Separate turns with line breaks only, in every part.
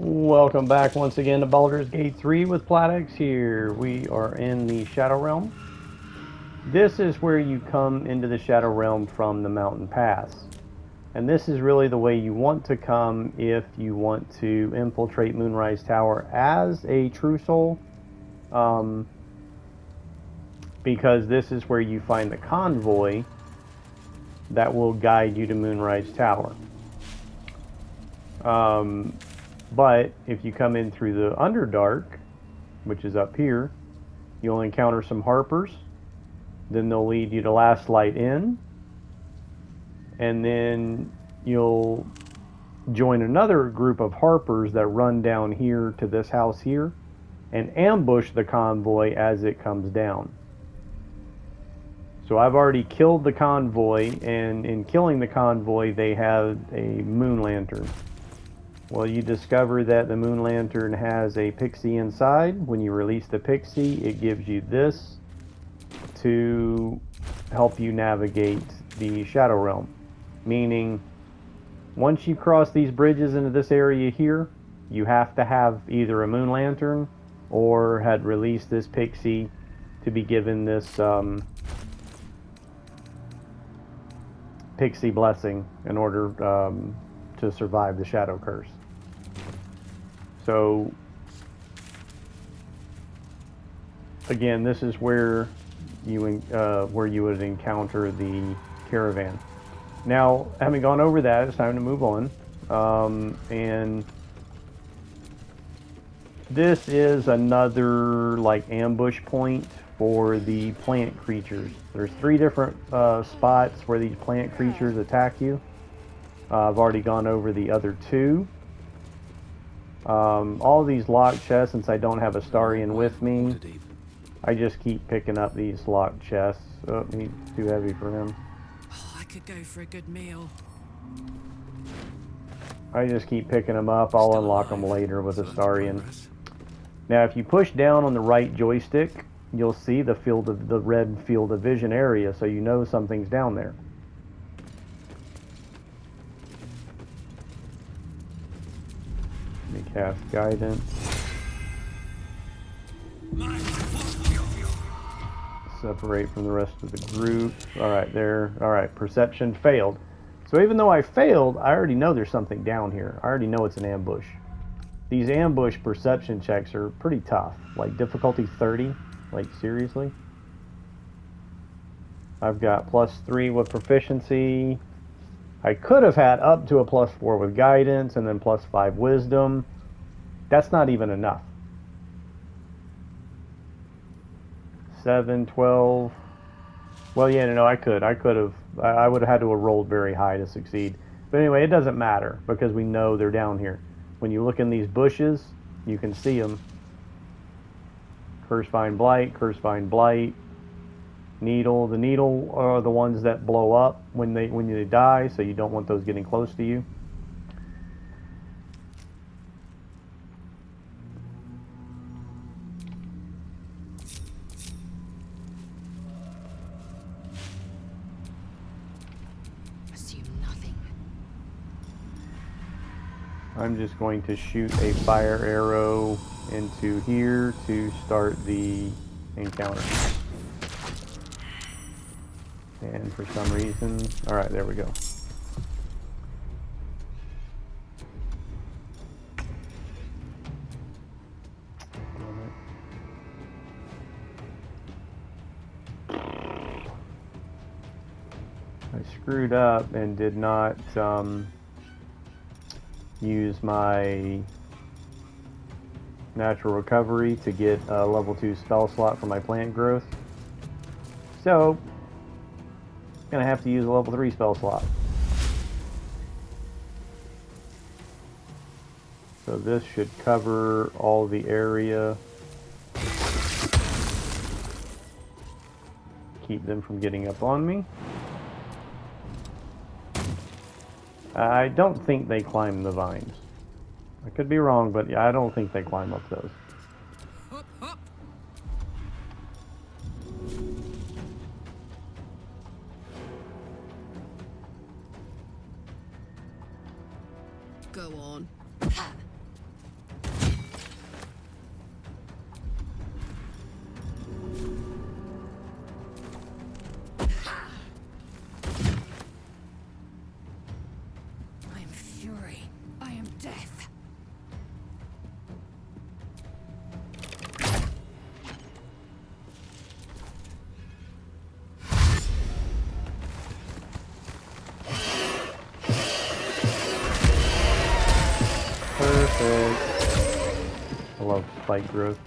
Welcome back once again to Baldur's Gate 3 with Platex here. We are in the Shadow Realm. This is where you come into the Shadow Realm from the Mountain Pass. And this is really the way you want to come if you want to infiltrate Moonrise Tower as a true soul. Because this is where you find the convoy that will guide you to Moonrise Tower. But if you come in through the Underdark, which is up here, you'll encounter some Harpers. Then they'll lead you to Last Light Inn. And then you'll join another group of Harpers that run down here to this house here and ambush the convoy as it comes down. So I've already killed the convoy, and in killing the convoy, they had a moon lantern. Well, you discover that the moon lantern has a pixie inside. When you release the pixie, it gives you this to help you navigate the Shadow Realm. Meaning, once you cross these bridges into this area here, you have to have either a moon lantern or had released this pixie to be given this pixie blessing in order to survive the Shadow Curse. So, again, this is where you would encounter the caravan. Now, having gone over that, it's time to move on. And this is another like ambush point for the plant creatures. There's 3 different spots where these plant creatures attack you. I've already gone over the other 2. All these locked chests, since I don't have Astarion with me, I just keep picking up these locked chests. Oh, he's too heavy for him.
Oh, I could go for a good meal.
I just keep picking them up. I'll unlock them later with Astarion. Now, if you push down on the right joystick, you'll see the red field of vision area, so you know something's down there. Let me cast guidance. Separate from the rest of the group. Alright, there. Alright, perception failed. So even though I failed, I already know there's something down here. I already know it's an ambush. These ambush perception checks are pretty tough. Like difficulty 30. Like seriously. I've got +3 with proficiency. I could have had up to a +4 with guidance and then +5 wisdom. That's not even enough. 7, 12. Well, yeah, no, I would have had to have rolled very high to succeed. But anyway, it doesn't matter because we know they're down here. When you look in these bushes, you can see them. Cursevine Blight, Needle. The needle are the ones that blow up when they die, so you don't want those getting close to you.
Assume nothing.
I'm just going to shoot a fire arrow into here to start the encounter. And for some reason, alright, there we go. I screwed up and did not use my natural recovery to get a level 2 spell slot for my plant growth. So, gonna have to use a level 3 spell slot. So this should cover all the area. Keep them from getting up on me. I don't think they climb the vines. I could be wrong, but yeah, I don't think they climb up those.
Hop, hop. Go on.
Perfect. I love spike growth.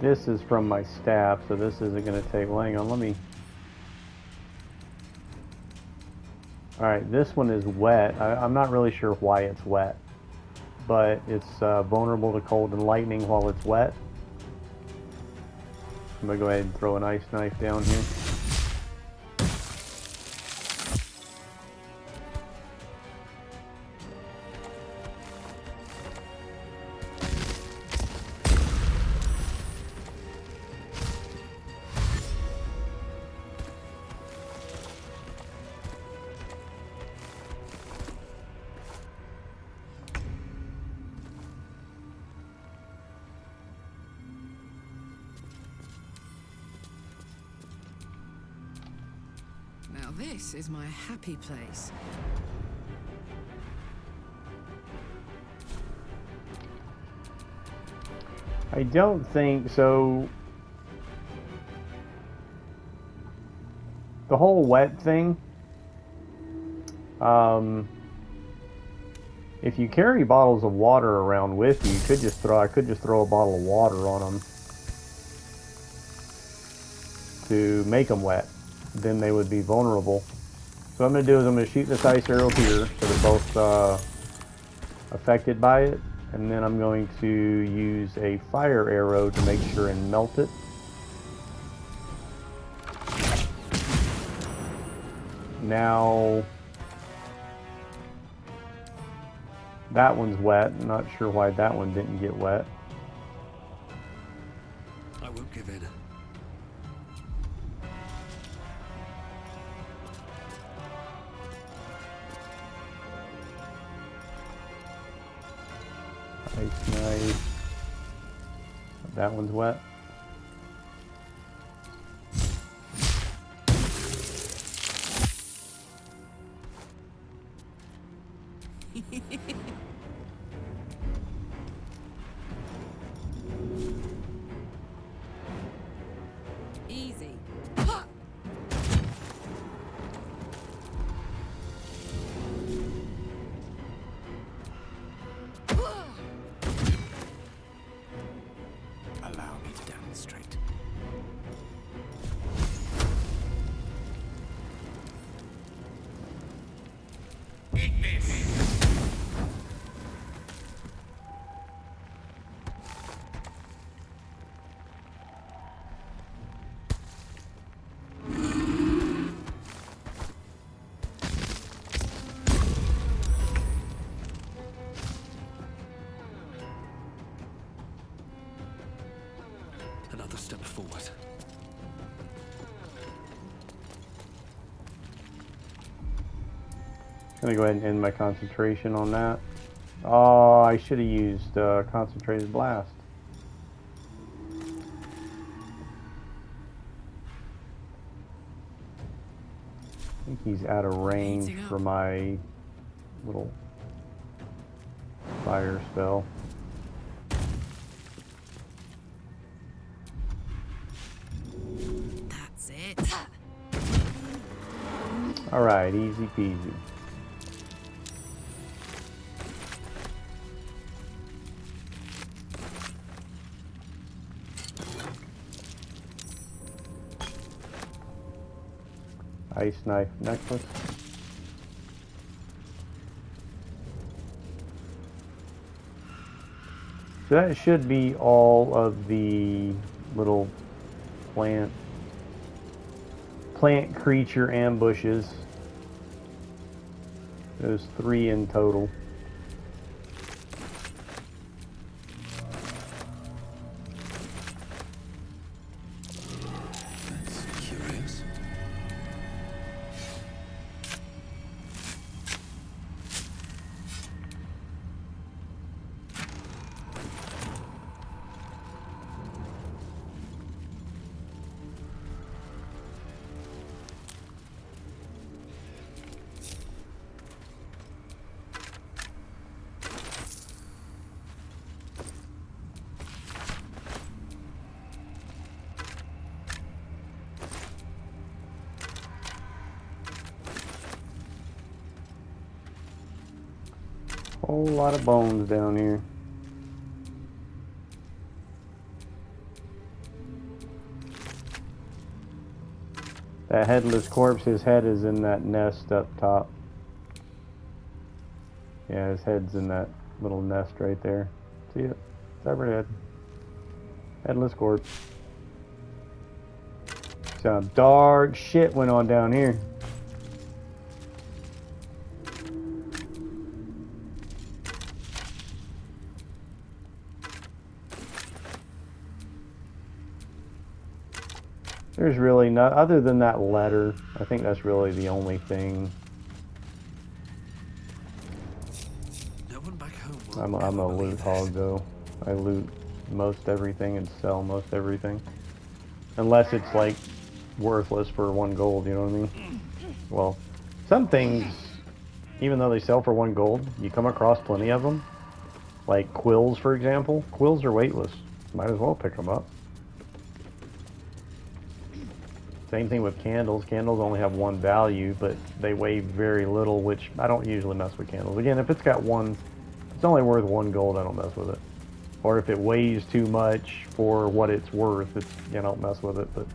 This is from my staff, so this isn't going to take. Well, hang on, let me. Alright, this one is wet. I'm not really sure why it's wet, but it's vulnerable to cold and lightning while it's wet. I'm going to go ahead and throw an ice knife down here.
Now this is my happy place.
I don't think so. The whole wet thing, if you carry bottles of water around with you, I could just throw a bottle of water on them to make them wet. Then they would be vulnerable. So what I'm going to do is I'm going to shoot this ice arrow here, so they're both affected by it. And then I'm going to use a fire arrow to make sure and melt it. Now, that one's wet. I'm not sure why that one didn't get wet.
I won't give in.
Ice knife. That one's wet.
Easy.
Allow me to demonstrate. Eat this! Another step forward.
I'm going to go ahead and end my concentration on that. Oh, I should have used concentrated blast. I think he's out of range for my little fire spell.
That's it.
Alright, easy peasy. Ice knife necklace. So that should be all of the little plant creature ambushes. There's 3 in total.
That's curious.
Whole lot of bones down here. That headless corpse, his head is in that nest up top. Yeah, his head's in that little nest right there. See it? Severed head. Headless corpse. Some dark shit went on down here. There's really not, other than that letter, I think that's really the only thing.
No one back home will
I'm
ever
a
believe
loot
this.
hog though. I loot most everything and sell most everything. Unless it's like worthless for 1 gold, you know what I mean? Well, some things, even though they sell for 1 gold, you come across plenty of them. Like quills, for example. Quills are weightless. Might as well pick them up. Same thing with candles. Candles only have 1 value, but they weigh very little, which I don't usually mess with candles. Again, if it's got 1, it's only worth 1 gold, I don't mess with it. Or if it weighs too much for what it's worth, it's, you don't mess with it. But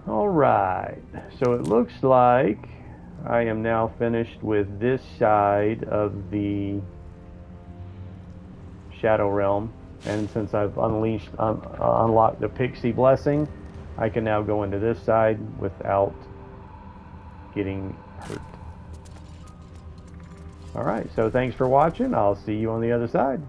all right, so it looks like I am now finished with this side of the Shadow Realm, and since I've unlocked the Pixie Blessing, I can now go into this side without getting hurt. All right, so thanks for watching. I'll see you on the other side.